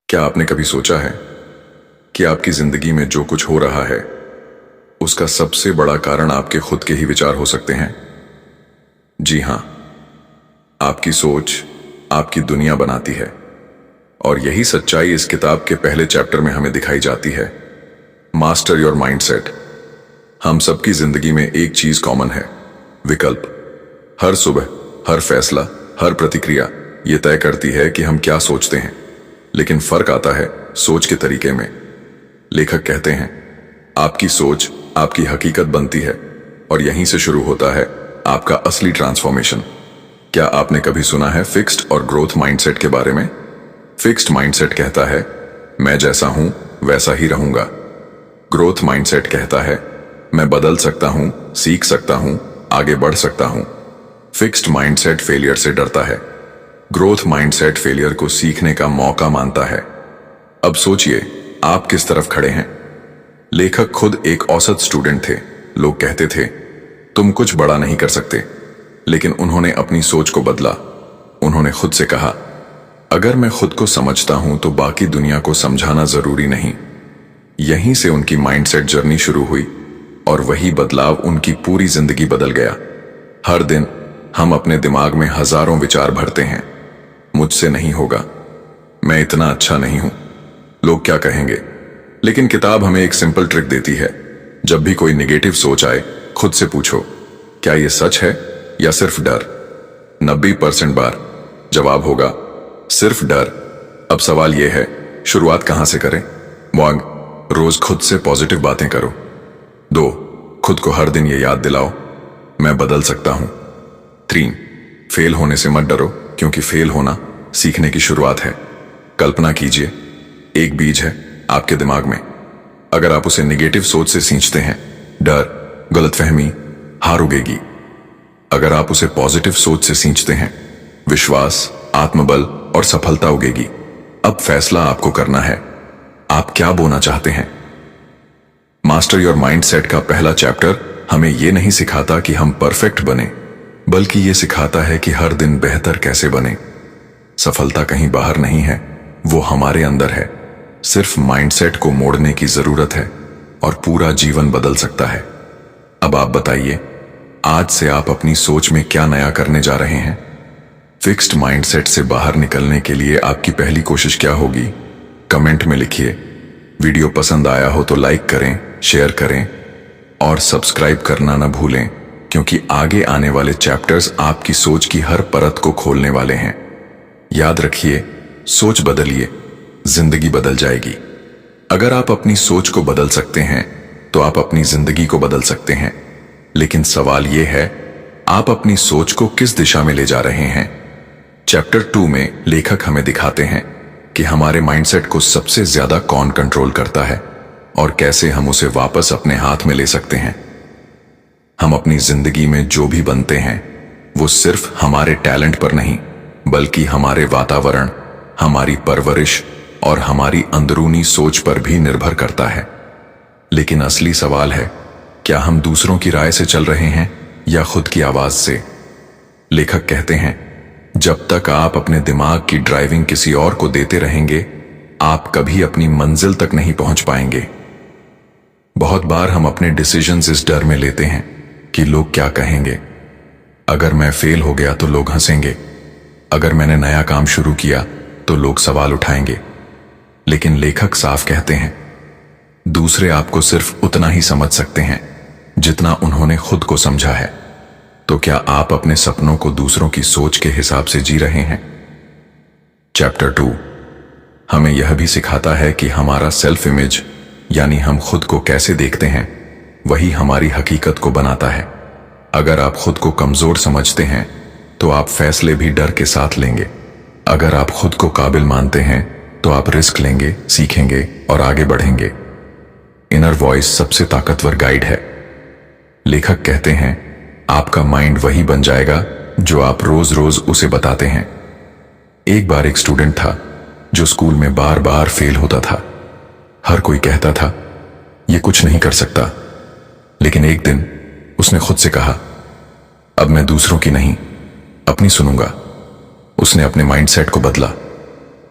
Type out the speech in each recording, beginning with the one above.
क्या आपने कभी सोचा है कि आपकी जिंदगी में जो कुछ हो रहा है उसका सबसे बड़ा कारण आपके खुद के ही विचार हो सकते हैं? जी हां, आपकी सोच आपकी दुनिया बनाती है। और यही सच्चाई इस किताब के पहले चैप्टर में हमें दिखाई जाती है। Master your mindset. हम सबकी जिंदगी में एक चीज कॉमन है, विकल्प। हर सुबह, हर फैसला, हर प्रतिक्रिया ये तय करती है कि हम क्या सोचते हैं। लेकिन फर्क आता है सोच के तरीके में। लेखक कहते हैं, आपकी सोच आपकी हकीकत बनती है और यहीं से शुरू होता है आपका असली ट्रांसफॉर्मेशन। क्या आपने कभी सुना है फिक्स्ड और ग्रोथ माइंडसेट के बारे में? फिक्स्ड माइंडसेट कहता है मैं जैसा हूं वैसा ही रहूंगा। ग्रोथ माइंडसेट कहता है मैं बदल सकता हूं, सीख सकता हूं, आगे बढ़ सकता हूं। फिक्स्ड माइंडसेट फेलियर से डरता है, ग्रोथ माइंडसेट फेलियर को सीखने का मौका मानता है। अब सोचिए आप किस तरफ खड़े हैं। लेखक खुद एक औसत स्टूडेंट थे। लोग कहते थे तुम कुछ बड़ा नहीं कर सकते, लेकिन उन्होंने अपनी सोच को बदला। उन्होंने खुद से कहा, अगर मैं खुद को समझता हूं तो बाकी दुनिया को समझाना जरूरी नहीं। यहीं से उनकी माइंडसेट जर्नी शुरू हुई और वही बदलाव उनकी पूरी जिंदगी बदल गया। हर दिन हम अपने दिमाग में हजारों विचार भरते हैं। मुझसे नहीं होगा, मैं इतना अच्छा नहीं हूं, लोग क्या कहेंगे। लेकिन किताब हमें एक सिंपल ट्रिक देती है। जब भी कोई नेगेटिव सोच आए, खुद से पूछो, क्या यह सच है या सिर्फ डर? 90% बार जवाब होगा सिर्फ डर। अब सवाल यह है, शुरुआत कहां से करें? 1, रोज खुद से पॉजिटिव बातें करो। 2, खुद को हर दिन यह याद दिलाओ, मैं बदल सकता हूं। 3, फेल होने से मत डरो, क्योंकि फेल होना सीखने की शुरुआत है। कल्पना कीजिए, एक बीज है आपके दिमाग में। अगर आप उसे नेगेटिव सोच से सींचते हैं, डर, गलतफहमी, हार उगेगी। अगर आप उसे पॉजिटिव सोच से सींचते हैं, विश्वास, आत्मबल और सफलता उगेगी। अब फैसला आपको करना है, आप क्या बोना चाहते हैं। मास्टर योर माइंडसेट का पहला चैप्टर हमें यह नहीं सिखाता कि हम परफेक्ट बने, बल्कि यह सिखाता है कि हर दिन बेहतर कैसे बने। सफलता कहीं बाहर नहीं है, वो हमारे अंदर है। सिर्फ माइंडसेट को मोड़ने की जरूरत है और पूरा जीवन बदल सकता है। अब आप बताइए, आज से आप अपनी सोच में क्या नया करने जा रहे हैं? फिक्स्ड माइंडसेट से बाहर निकलने के लिए आपकी पहली कोशिश क्या होगी? कमेंट में लिखिए। वीडियो पसंद आया हो तो लाइक करें, शेयर करें और सब्सक्राइब करना न भूलें, क्योंकि आगे आने वाले चैप्टर्स आपकी सोच की हर परत को खोलने वाले हैं। याद रखिए, सोच बदलिए, जिंदगी बदल जाएगी। अगर आप अपनी सोच को बदल सकते हैं तो आप अपनी जिंदगी को बदल सकते हैं। लेकिन सवाल यह है, आप अपनी सोच को किस दिशा में ले जा रहे हैं? चैप्टर 2 में लेखक हमें दिखाते हैं कि हमारे माइंडसेट को सबसे ज्यादा कौन कंट्रोल करता है और कैसे हम उसे वापस अपने हाथ में ले सकते हैं। हम अपनी जिंदगी में जो भी बनते हैं वो सिर्फ हमारे टैलेंट पर नहीं, बल्कि हमारे वातावरण, हमारी परवरिश और हमारी अंदरूनी सोच पर भी निर्भर करता है। लेकिन असली सवाल है, क्या हम दूसरों की राय से चल रहे हैं या खुद की आवाज से? लेखक कहते हैं, जब तक आप अपने दिमाग की ड्राइविंग किसी और को देते रहेंगे, आप कभी अपनी मंजिल तक नहीं पहुंच पाएंगे। बहुत बार हम अपने डिसीजंस इस डर में लेते हैं कि लोग क्या कहेंगे। अगर मैं फेल हो गया तो लोग हंसेंगे, अगर मैंने नया काम शुरू किया तो लोग सवाल उठाएंगे। लेकिन लेखक साफ कहते हैं, दूसरे आपको सिर्फ उतना ही समझ सकते हैं जितना उन्होंने खुद को समझा है। तो क्या आप अपने सपनों को दूसरों की सोच के हिसाब से जी रहे हैं? चैप्टर 2 हमें यह भी सिखाता है कि हमारा सेल्फ इमेज, यानी हम खुद को कैसे देखते हैं, वही हमारी हकीकत को बनाता है। अगर आप खुद को कमजोर समझते हैं तो आप फैसले भी डर के साथ लेंगे। अगर आप खुद को काबिल मानते हैं तो आप रिस्क लेंगे, सीखेंगे और आगे बढ़ेंगे। इनर वॉइस सबसे ताकतवर गाइड है। लेखक कहते हैं, आपका माइंड वही बन जाएगा जो आप रोज रोज उसे बताते हैं। एक बार एक स्टूडेंट था जो स्कूल में बार बार फेल होता था। हर कोई कहता था ये कुछ नहीं कर सकता। लेकिन एक दिन उसने खुद से कहा, अब मैं दूसरों की नहीं, अपनी सुनूंगा। उसने अपने माइंडसेट को बदला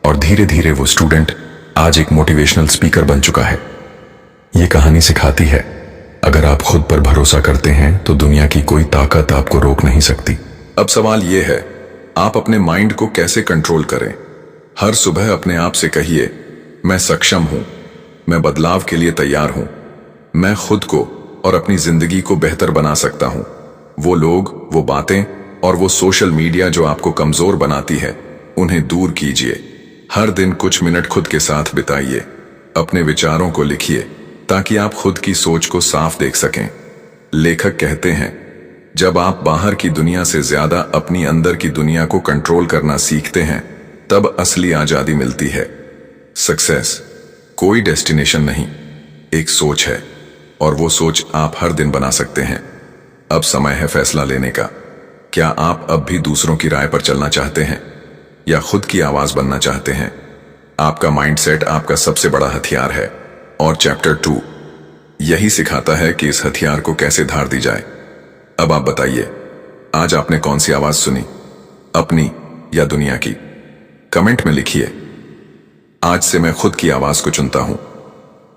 और धीरे धीरे वो स्टूडेंट आज एक मोटिवेशनल स्पीकर बन चुका है। ये कहानी सिखाती है, अगर आप खुद पर भरोसा करते हैं तो दुनिया की कोई ताकत आपको रोक नहीं सकती। अब सवाल यह है, आप अपने माइंड को कैसे कंट्रोल करें। हर सुबह अपने आप से कहिए, मैं सक्षम हूं, मैं बदलाव के लिए तैयार हूं, मैं खुद को और अपनी जिंदगी को बेहतर बना सकता हूं। वो लोग, वो बातें और वो सोशल मीडिया जो आपको कमजोर बनाती है, उन्हें दूर कीजिए। हर दिन कुछ मिनट खुद के साथ बिताइए, अपने विचारों को लिखिए ताकि आप खुद की सोच को साफ देख सकें। लेखक कहते हैं, जब आप बाहर की दुनिया से ज्यादा अपनी अंदर की दुनिया को कंट्रोल करना सीखते हैं, तब असली आजादी मिलती है। सक्सेस कोई डेस्टिनेशन नहीं, एक सोच है, और वो सोच आप हर दिन बना सकते हैं। अब समय है फैसला लेने का। क्या आप अब भी दूसरों की राय पर चलना चाहते हैं या खुद की आवाज बनना चाहते हैं? आपका माइंडसेट आपका सबसे बड़ा हथियार है, और चैप्टर 2 यही सिखाता है कि इस हथियार को कैसे धार दी जाए। अब आप बताइए, आज आपने कौन सी आवाज सुनी, अपनी या दुनिया की? कमेंट में लिखिए। आज से मैं खुद की आवाज को चुनता हूं।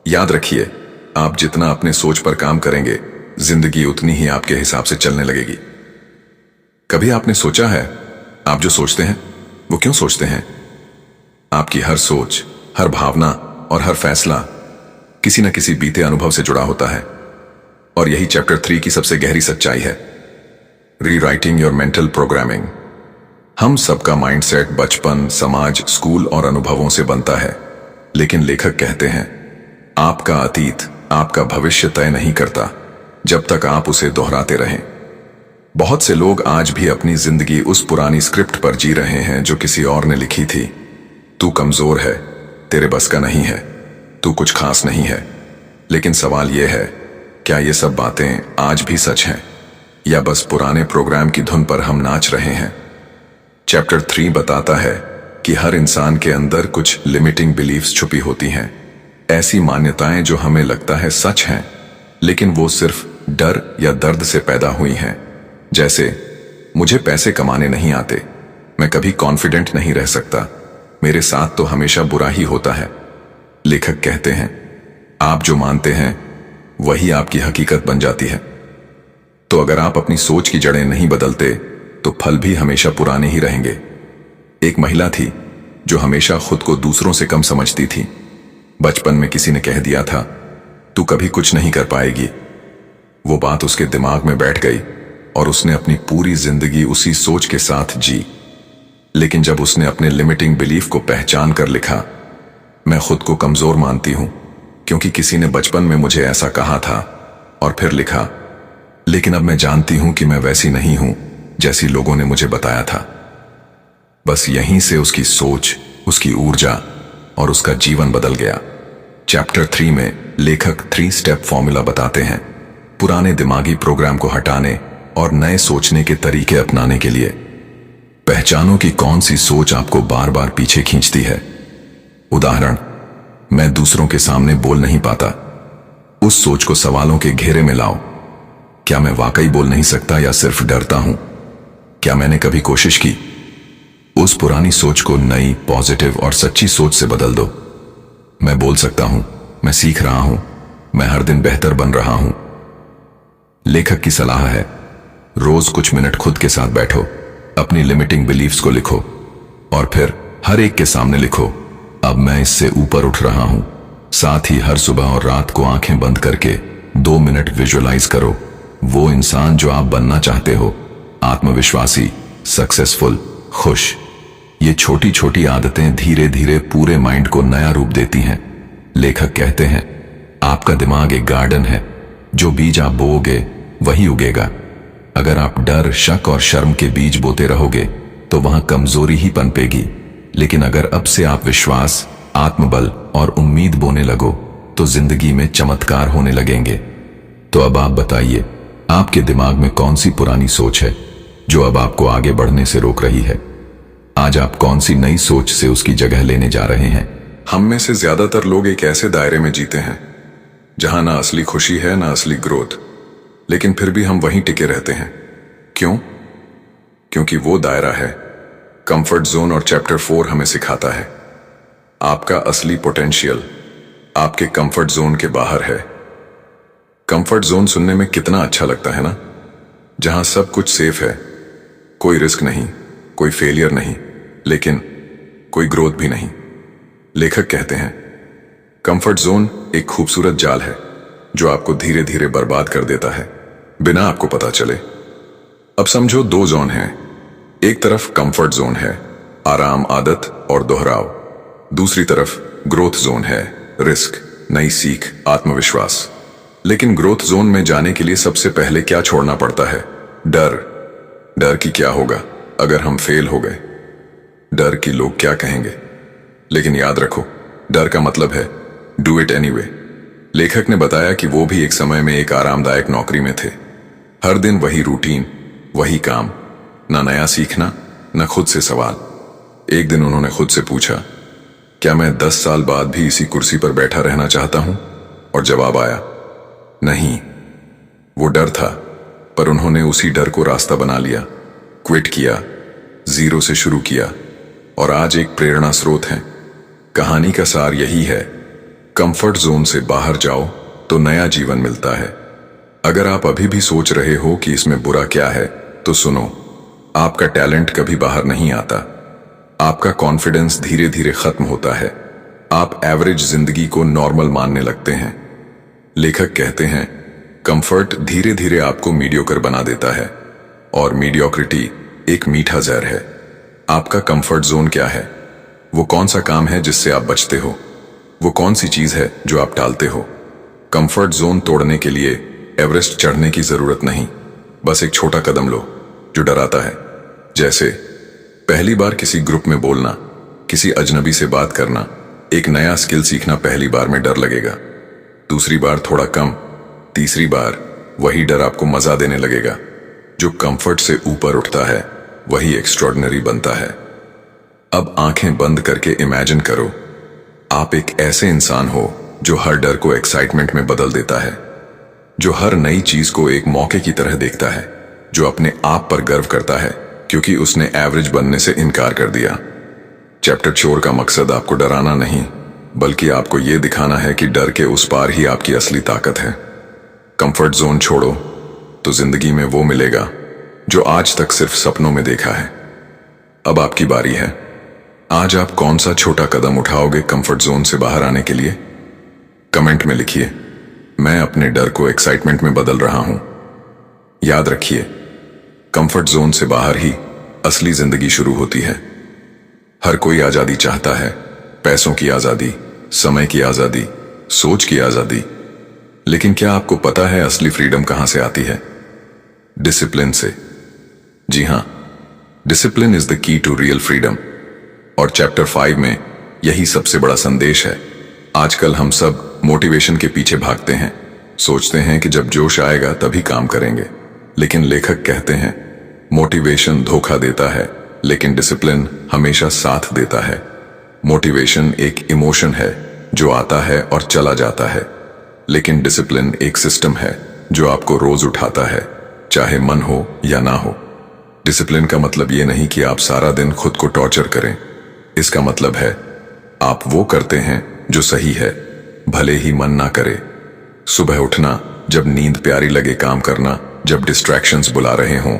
याद रखिए, आप जितना अपने सोच पर काम करेंगे, जिंदगी उतनी ही आपके हिसाब से चलने लगेगी। कभी आपने सोचा है, आप जो सोचते हैं वो क्यों सोचते हैं? आपकी हर सोच, हर भावना और हर फैसला किसी न किसी बीते अनुभव से जुड़ा होता है। और यही चैप्टर 3 की सबसे गहरी सच्चाई है, रीराइटिंग योर मेंटल प्रोग्रामिंग। हम सबका माइंडसेट बचपन, समाज, स्कूल और अनुभवों से बनता है, लेकिन लेखक कहते हैं, आपका अतीत आपका भविष्य तय नहीं करता जब तक आप उसे दोहराते रहें। बहुत से लोग आज भी अपनी जिंदगी उस पुरानी स्क्रिप्ट पर जी रहे हैं जो किसी और ने लिखी थी। तू कमजोर है, तेरे बस का नहीं है, तू कुछ खास नहीं है। लेकिन सवाल यह है, क्या ये सब बातें आज भी सच हैं, या बस पुराने प्रोग्राम की धुन पर हम नाच रहे हैं? चैप्टर 3 बताता है कि हर इंसान के अंदर कुछ लिमिटिंग बिलीफ्स छुपी होती हैं, ऐसी मान्यताएं जो हमें लगता है सच हैं, लेकिन वो सिर्फ डर या दर्द से पैदा हुई हैं। जैसे, मुझे पैसे कमाने नहीं आते, मैं कभी कॉन्फिडेंट नहीं रह सकता, मेरे साथ तो हमेशा बुरा ही होता है। लेखक कहते हैं, आप जो मानते हैं वही आपकी हकीकत बन जाती है। तो अगर आप अपनी सोच की जड़ें नहीं बदलते तो फल भी हमेशा पुराने ही रहेंगे। एक महिला थी जो हमेशा खुद को दूसरों से कम समझती थी। बचपन में किसी ने कह दिया था, तू कभी कुछ नहीं कर पाएगी। वो बात उसके दिमाग में बैठ गई और उसने अपनी पूरी जिंदगी उसी सोच के साथ जी। लेकिन जब उसने अपने लिमिटिंग बिलीफ को पहचान कर लिखा, मैं खुद को कमजोर मानती हूं क्योंकि किसी ने बचपन में मुझे ऐसा कहा था, और फिर लिखा, लेकिन अब मैं जानती हूं कि मैं वैसी नहीं हूं जैसी लोगों ने मुझे बताया था। बस यहीं से उसकी सोच, उसकी ऊर्जा और उसका जीवन बदल गया। चैप्टर 3 में लेखक 3 स्टेप फॉर्मूला बताते हैं, पुराने दिमागी प्रोग्राम को हटाने और नए सोचने के तरीके अपनाने के लिए। पहचानो कि कौन सी सोच आपको बार बार पीछे खींचती है। उदाहरण, मैं दूसरों के सामने बोल नहीं पाता। उस सोच को सवालों के घेरे में लाओ। क्या मैं वाकई बोल नहीं सकता या सिर्फ डरता हूं? क्या मैंने कभी कोशिश की? उस पुरानी सोच को नई, पॉजिटिव और सच्ची सोच से बदल दो। मैं बोल सकता हूं, मैं सीख रहा हूं, मैं हर दिन बेहतर बन रहा हूं। लेखक की सलाह है, रोज कुछ मिनट खुद के साथ बैठो, अपनी लिमिटिंग बिलीफ्स को लिखो और फिर हर एक के सामने लिखो, अब मैं इससे ऊपर उठ रहा हूं। साथ ही हर सुबह और रात को आंखें बंद करके 2 मिनट विजुअलाइज करो वो इंसान जो आप बनना चाहते हो, आत्मविश्वासी, सक्सेसफुल, खुश। ये छोटी छोटी आदतें धीरे धीरे पूरे माइंड को नया रूप देती हैं। लेखक कहते हैं, आपका दिमाग एक गार्डन है, जो बीज आप बोओगे वही उगेगा। अगर आप डर, शक और शर्म के बीज बोते रहोगे तो वहां कमजोरी ही पनपेगी। लेकिन अगर अब से आप विश्वास, आत्मबल और उम्मीद बोने लगो तो जिंदगी में चमत्कार होने लगेंगे। तो अब आप बताइए, आपके दिमाग में कौन सी पुरानी सोच है जो अब आपको आगे बढ़ने से रोक रही है? आज आप कौन सी नई सोच से उसकी जगह लेने जा रहे हैं? हम में से ज्यादातर लोग एक ऐसे दायरे में जीते हैं जहां ना असली खुशी है ना असली ग्रोथ, लेकिन फिर भी हम वहीं टिके रहते हैं। क्यों? क्योंकि वो दायरा है कंफर्ट जोन, और चैप्टर 4 हमें सिखाता है आपका असली पोटेंशियल आपके कंफर्ट जोन के बाहर है। कंफर्ट जोन सुनने में कितना अच्छा लगता है ना, जहां सब कुछ सेफ है, कोई रिस्क नहीं, कोई फेलियर नहीं, लेकिन कोई ग्रोथ भी नहीं। लेखक कहते हैं कंफर्ट जोन एक खूबसूरत जाल है जो आपको धीरे धीरे बर्बाद कर देता है बिना आपको पता चले। अब समझो दो जोन हैं। एक तरफ कंफर्ट जोन है, आराम, आदत और दोहराव। दूसरी तरफ ग्रोथ जोन है, रिस्क, नई सीख, आत्मविश्वास। लेकिन ग्रोथ जोन में जाने के लिए सबसे पहले क्या छोड़ना पड़ता है? डर। डर कि क्या होगा अगर हम फेल हो गए, डर कि लोग क्या कहेंगे। लेकिन याद रखो, डर का मतलब है डू इट एनीवे। लेखक ने बताया कि वो भी एक समय में एक आरामदायक नौकरी में थे। हर दिन वही रूटीन, वही काम, ना नया सीखना, ना खुद से सवाल। एक दिन उन्होंने खुद से पूछा, क्या मैं 10 साल बाद भी इसी कुर्सी पर बैठा रहना चाहता हूं? और जवाब आया, नहीं। वो डर था, पर उन्होंने उसी डर को रास्ता बना लिया, क्विट किया, जीरो से शुरू किया, और आज एक प्रेरणा स्रोत हैं। कहानी का सार यही है, कंफर्ट जोन से बाहर जाओ तो नया जीवन मिलता है। अगर आप अभी भी सोच रहे हो कि इसमें बुरा क्या है, तो सुनो, आपका टैलेंट कभी बाहर नहीं आता। आपका कॉन्फिडेंस धीरे धीरे खत्म होता है। आप एवरेज जिंदगी को नॉर्मल मानने लगते हैं। लेखक कहते हैं कंफर्ट धीरे धीरे आपको मीडियोकर बना देता है, और मीडियोक्रिटी एक मीठा जहर है। आपका कंफर्ट जोन क्या है? वो कौन सा काम है जिससे आप बचते हो? वो कौन सी चीज है जो आप टालते हो? कंफर्ट जोन तोड़ने के लिए एवरेस्ट चढ़ने की जरूरत नहीं, बस एक छोटा कदम लो जो डराता है। जैसे पहली बार किसी ग्रुप में बोलना, किसी अजनबी से बात करना, एक नया स्किल सीखना पहली बार में डर लगेगा। दूसरी बार थोड़ा कम, तीसरी बार वही डर आपको मजा देने लगेगा। जो कंफर्ट से ऊपर उठता है वही एक्स्ट्रॉर्डिनरी बनता है। अब आंखें बंद करके इमेजिन करो, आप एक ऐसे इंसान हो जो हर डर को एक्साइटमेंट में बदल देता है, जो हर नई चीज को एक मौके की तरह देखता है, जो अपने आप पर गर्व करता है क्योंकि उसने एवरेज बनने से इनकार कर दिया। चैप्टर 4 का मकसद आपको डराना नहीं, बल्कि आपको यह दिखाना है कि डर के उस पार ही आपकी असली ताकत है। कंफर्ट जोन छोड़ो तो जिंदगी में वो मिलेगा जो आज तक सिर्फ सपनों में देखा है। अब आपकी बारी है। आज आप कौन सा छोटा कदम उठाओगे कंफर्ट जोन से बाहर आने के लिए? कमेंट में लिखिए, मैं अपने डर को एक्साइटमेंट में बदल रहा हूं। याद रखिए, कंफर्ट जोन से बाहर ही असली जिंदगी शुरू होती है। हर कोई आजादी चाहता है, पैसों की आजादी, समय की आजादी, सोच की आजादी। लेकिन क्या आपको पता है असली फ्रीडम कहां से आती है? डिसिप्लिन से। जी हां, discipline is the key to real freedom. और चैप्टर 5 में यही सबसे बड़ा संदेश है। आजकल हम सब मोटिवेशन के पीछे भागते हैं, सोचते हैं कि जब जोश आएगा तभी काम करेंगे। लेकिन लेखक कहते हैं मोटिवेशन धोखा देता है, लेकिन डिसिप्लिन हमेशा साथ देता है। मोटिवेशन एक इमोशन है जो आता है और चला जाता है, लेकिन डिसिप्लिन एक सिस्टम है जो आपको रोज उठाता है, चाहे मन हो या ना हो। डिसिप्लिन का मतलब ये नहीं कि आप सारा दिन खुद को टॉर्चर करें। इसका मतलब है आप वो करते हैं जो सही है, भले ही मन ना करे। सुबह उठना, जब नींद प्यारी लगे, काम करना जब डिस्ट्रैक्शंस बुला रहे हों,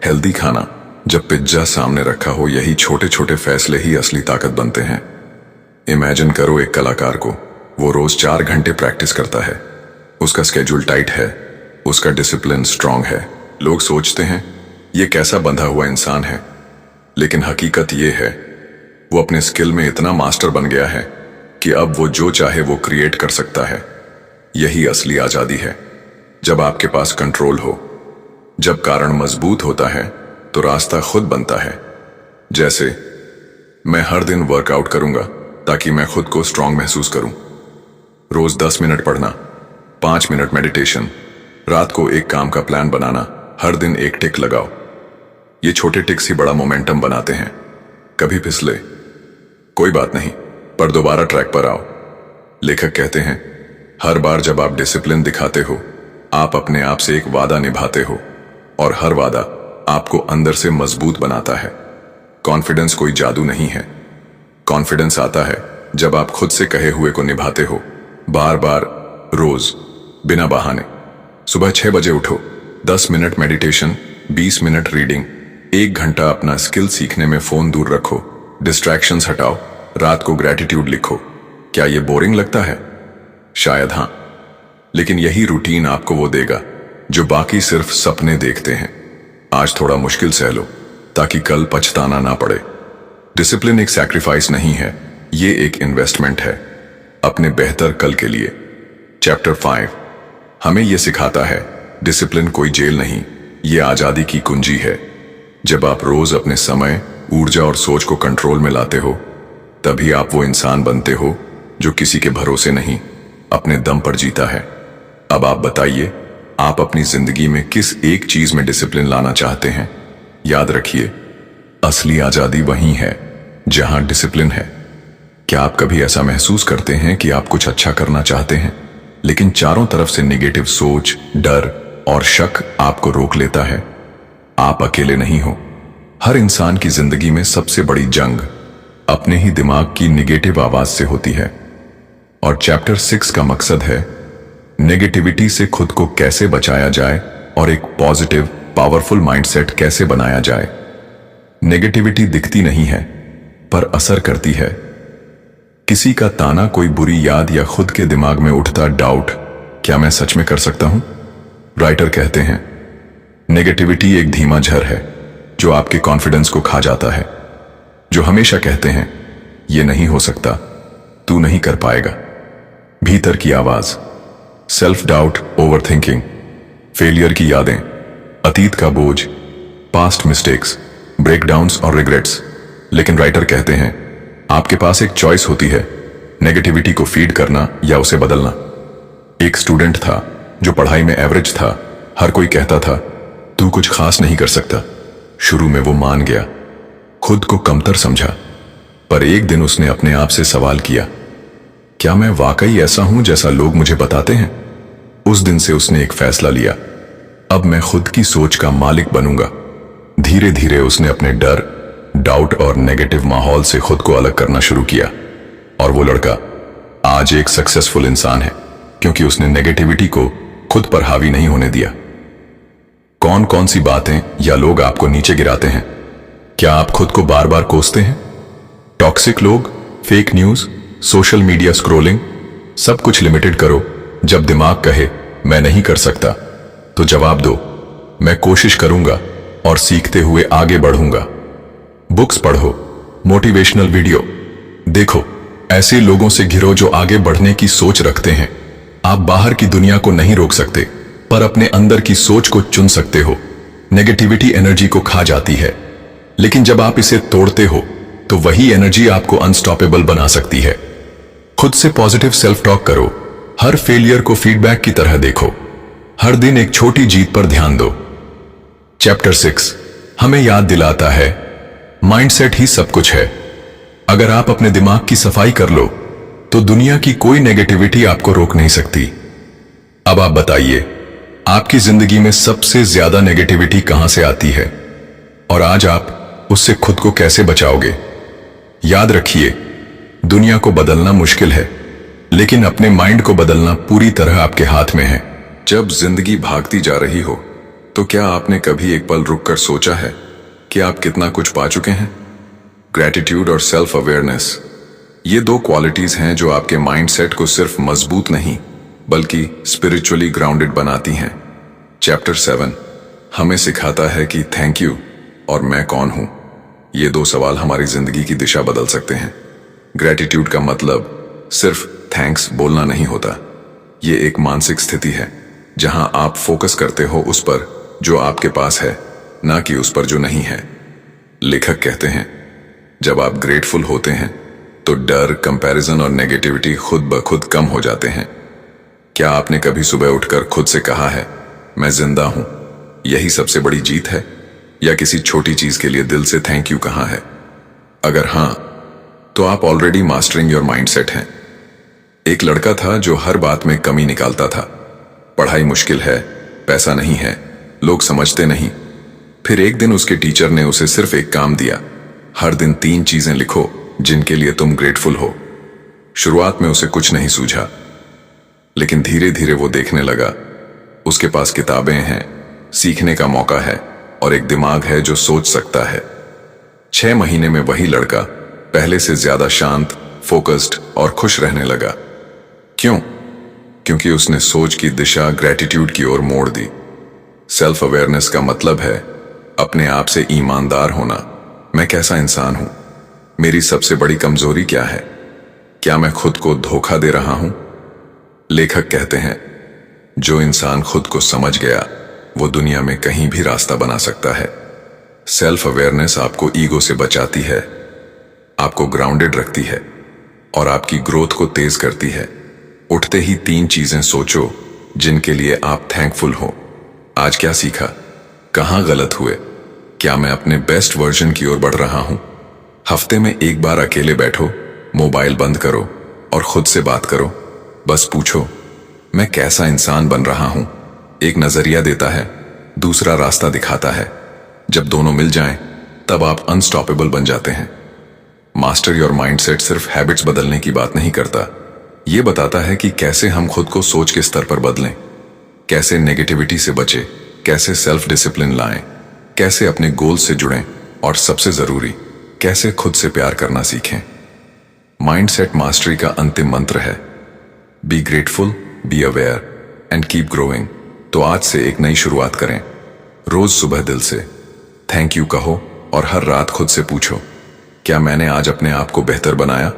हेल्दी खाना जब पिज्जा सामने रखा हो, यही छोटे छोटे फैसले ही असली ताकत बनते हैं। इमेजिन करो एक कलाकार को, वो रोज 4 घंटे प्रैक्टिस करता है, उसका स्केड्यूल टाइट है, उसका डिसिप्लिन स्ट्रांग है। लोग सोचते हैं ये कैसा बंधा हुआ इंसान है, लेकिन हकीकत ये है वो अपने स्किल में इतना मास्टर बन गया है कि अब वो जो चाहे वो क्रिएट कर सकता है। यही असली आजादी है, जब आपके पास कंट्रोल हो। जब कारण मजबूत होता है तो रास्ता खुद बनता है। जैसे मैं हर दिन वर्कआउट करूंगा ताकि मैं खुद को स्ट्रांग महसूस करूं। रोज 10 मिनट पढ़ना, 5 मिनट मेडिटेशन, रात को एक काम का प्लान बनाना, हर दिन एक टिक लगाओ। ये छोटे टिक्स ही बड़ा मोमेंटम बनाते हैं। कभी फिसले, कोई बात नहीं, पर दोबारा ट्रैक पर आओ। लेखक कहते हैं हर बार जब आप डिसिप्लिन दिखाते हो, आप अपने आप से एक वादा निभाते हो, और हर वादा आपको अंदर से मजबूत बनाता है। कॉन्फिडेंस कोई जादू नहीं है। कॉन्फिडेंस आता है जब आप खुद से कहे हुए को निभाते हो, बार बार, रोज, बिना बहाने। सुबह 6 बजे उठो, 10 मिनट मेडिटेशन, 20 मिनट रीडिंग, 1 घंटा अपना स्किल सीखने में फोन दूर रखो, डिस्ट्रैक्शंस हटाओ, रात को ग्रैटिट्यूड लिखो। क्या ये बोरिंग लगता है? शायद हाँ, लेकिन यही रूटीन आपको वो देगा जो बाकी सिर्फ सपने देखते हैं। आज थोड़ा मुश्किल सह लो ताकि कल पछताना ना पड़े। डिसिप्लिन एक सैक्रिफाइस नहीं है, ये एक इन्वेस्टमेंट है अपने बेहतर कल के लिए। चैप्टर 5 हमें यह सिखाता है, डिसिप्लिन कोई जेल नहीं, ये आजादी की कुंजी है। जब आप रोज अपने समय, ऊर्जा और सोच को कंट्रोल में लाते हो, तभी आप वो इंसान बनते हो जो किसी के भरोसे नहीं, अपने दम पर जीता है। अब आप बताइए, आप अपनी जिंदगी में किस एक चीज में डिसिप्लिन लाना चाहते हैं? याद रखिए, असली आजादी वहीं है जहां डिसिप्लिन है। क्या आप कभी ऐसा महसूस करते हैं कि आप कुछ अच्छा करना चाहते हैं, लेकिन चारों तरफ से नेगेटिव सोच, डर और शक आपको रोक लेता है? आप अकेले नहीं हो। हर इंसान की जिंदगी में सबसे बड़ी जंग अपने ही दिमाग की नेगेटिव आवाज से होती है। और चैप्टर 6 का मकसद है नेगेटिविटी से खुद को कैसे बचाया जाए और एक पॉजिटिव, पावरफुल माइंडसेट कैसे बनाया जाए। नेगेटिविटी दिखती नहीं है, पर असर करती है। किसी का ताना, कोई बुरी याद या खुद के दिमाग में उठता डाउट, क्या मैं सच में कर सकता हूं? राइटर कहते हैं, नेगेटिविटी एक धीमा झर है जो आपके कॉन्फिडेंस को खा जाता है। जो हमेशा कहते हैं, ये नहीं हो सकता, तू नहीं कर पाएगा। भीतर की आवाज, self doubt, over thinking, failure की यादें, अतीत का बोझ, पास्ट मिस्टेक्स, ब्रेकडाउन्स और रिग्रेट्स। लेकिन राइटर कहते हैं, आपके पास एक चॉइस होती है, नेगेटिविटी को फीड करना या उसे बदलना। एक स्टूडेंट था जो पढ़ाई में एवरेज था। हर कोई कहता था, तू कुछ खास नहीं कर सकता। शुरू में वो मान गया, खुद को कमतर समझा, पर एक दिन उसने अपने आप से सवाल किया, क्या मैं वाकई ऐसा हूं जैसा लोग मुझे बताते हैं? उस दिन से उसने एक फैसला लिया, अब मैं खुद की सोच का मालिक बनूंगा। धीरे धीरे उसने अपने डर, डाउट और नेगेटिव माहौल से खुद को अलग करना शुरू किया। और वो लड़का आज एक सक्सेसफुल इंसान है, क्योंकि उसने नेगेटिविटी को खुद पर हावी नहीं होने दिया। कौन कौन सी बातें या लोग आपको नीचे गिराते हैं? क्या आप खुद को बार बार कोसते हैं? टॉक्सिक लोग, fake news, social media scrolling, सब कुछ लिमिटेड करो। जब दिमाग कहे मैं नहीं कर सकता, तो जवाब दो, मैं कोशिश करूंगा और सीखते हुए आगे बढ़ूंगा। बुक्स पढ़ो, मोटिवेशनल वीडियो देखो, ऐसे लोगों से घिरो जो आगे बढ़ने की सोच रखते हैं। आप बाहर की दुनिया को नहीं रोक सकते, पर अपने अंदर की सोच को चुन सकते हो। नेगेटिविटी एनर्जी को खा जाती है, लेकिन जब आप इसे तोड़ते हो, तो वही एनर्जी आपको अनस्टॉपेबल बना सकती है। खुद से पॉजिटिव सेल्फ टॉक करो, हर फेलियर को फीडबैक की तरह देखो, हर दिन एक छोटी जीत पर ध्यान दो। चैप्टर 6 हमें याद दिलाता है, माइंडसेट ही सब कुछ है। अगर आप अपने दिमाग की सफाई कर लो, तो दुनिया की कोई नेगेटिविटी आपको रोक नहीं सकती। अब आप बताइए, आपकी जिंदगी में सबसे ज्यादा नेगेटिविटी कहां से आती है, और आज आप उससे खुद को कैसे बचाओगे? याद रखिए, दुनिया को बदलना मुश्किल है, लेकिन अपने माइंड को बदलना पूरी तरह आपके हाथ में है। जब जिंदगी भागती जा रही हो, तो क्या आपने कभी एक पल रुककर सोचा है कि आप कितना कुछ पा चुके हैं? ग्रैटिट्यूड और सेल्फ अवेयरनेस, ये 2 क्वालिटीज हैं जो आपके माइंडसेट को सिर्फ मजबूत नहीं, बल्कि स्पिरिचुअली ग्राउंडेड बनाती हैं। चैप्टर 7 हमें सिखाता है कि थैंक यू और मैं कौन हूं, ये 2 सवाल हमारी जिंदगी की दिशा बदल सकते हैं। ग्रैटिट्यूड का मतलब सिर्फ थैंक्स बोलना नहीं होता, ये एक मानसिक स्थिति है जहां आप फोकस करते हो उस पर जो आपके पास है, ना कि उस पर जो नहीं है। लेखक कहते हैं, जब आप ग्रेटफुल होते हैं तो डर, कंपैरिजन और नेगेटिविटी खुद ब खुद कम हो जाते हैं। क्या आपने कभी सुबह उठकर खुद से कहा है, मैं जिंदा हूं, यही सबसे बड़ी जीत है? या किसी छोटी चीज के लिए दिल से थैंक यू कहा है? अगर हां, तो आप ऑलरेडी मास्टरिंग योर माइंडसेट हैं। एक लड़का था जो हर बात में कमी निकालता था। पढ़ाई मुश्किल है, पैसा नहीं है, लोग समझते नहीं। फिर एक दिन उसके टीचर ने उसे सिर्फ एक काम दिया, हर दिन 3 चीजें लिखो जिनके लिए तुम ग्रेटफुल हो। शुरुआत में उसे कुछ नहीं सूझा, लेकिन धीरे धीरे वो देखने लगा। उसके पास किताबें हैं, सीखने का मौका है और एक दिमाग है जो सोच सकता है। 6 महीने में वही लड़का पहले से ज्यादा शांत, फोकस्ड और खुश रहने लगा। क्यों? क्योंकि उसने सोच की दिशा ग्रेटिट्यूड की ओर मोड़ दी। सेल्फ अवेयरनेस का मतलब है अपने आप से ईमानदार होना। मैं कैसा इंसान हूं? मेरी सबसे बड़ी कमजोरी क्या है? क्या मैं खुद को धोखा दे रहा हूं? लेखक कहते हैं, जो इंसान खुद को समझ गया वो दुनिया में कहीं भी रास्ता बना सकता है। सेल्फ अवेयरनेस आपको ईगो से बचाती है, आपको ग्राउंडेड रखती है और आपकी ग्रोथ को तेज करती है। उठते ही 3 चीजें सोचो जिनके लिए आप थैंकफुल हो। आज क्या सीखा? कहां गलत हुए? क्या मैं अपने बेस्ट वर्जन की ओर बढ़ रहा हूं? हफ्ते में एक बार अकेले बैठो, मोबाइल बंद करो और खुद से बात करो। बस पूछो, मैं कैसा इंसान बन रहा हूं? एक नजरिया देता है, दूसरा रास्ता दिखाता है। जब दोनों मिल जाएं, तब आप अनस्टॉपेबल बन जाते हैं। मास्टर योर माइंडसेट सिर्फ हैबिट्स बदलने की बात नहीं करता, यह बताता है कि कैसे हम खुद को सोच के स्तर पर बदलें, कैसे नेगेटिविटी से बचें, कैसे सेल्फ डिसिप्लिन लाएं, कैसे अपने गोल से जुड़ें और सबसे जरूरी, कैसे खुद से प्यार करना सीखें। माइंडसेट मास्टरी का अंतिम मंत्र है, be grateful, be aware and keep growing. तो आज से एक नई शुरुआत करें। रोज सुबह दिल से थैंक यू कहो और हर रात खुद से पूछो, क्या मैंने आज अपने आप को बेहतर बनाया?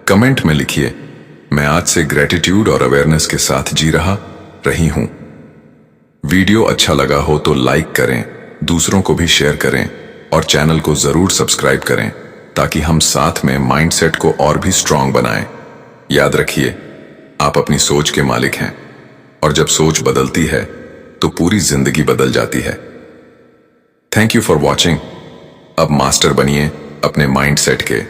कमेंट में लिखिए, मैं आज से ग्रेटिट्यूड और अवेयरनेस के साथ जी रही हूं। वीडियो अच्छा लगा हो तो लाइक करें, दूसरों को भी शेयर करें और चैनल को जरूर सब्सक्राइब करें ताकि हम साथ में माइंडसेट को और भी स्ट्रांग बनाएं। याद रखिए, आप अपनी सोच के मालिक हैं और जब सोच बदलती है तो पूरी जिंदगी बदल जाती है। Thank you for watching. अब मास्टर बनिए अपने माइंडसेट के।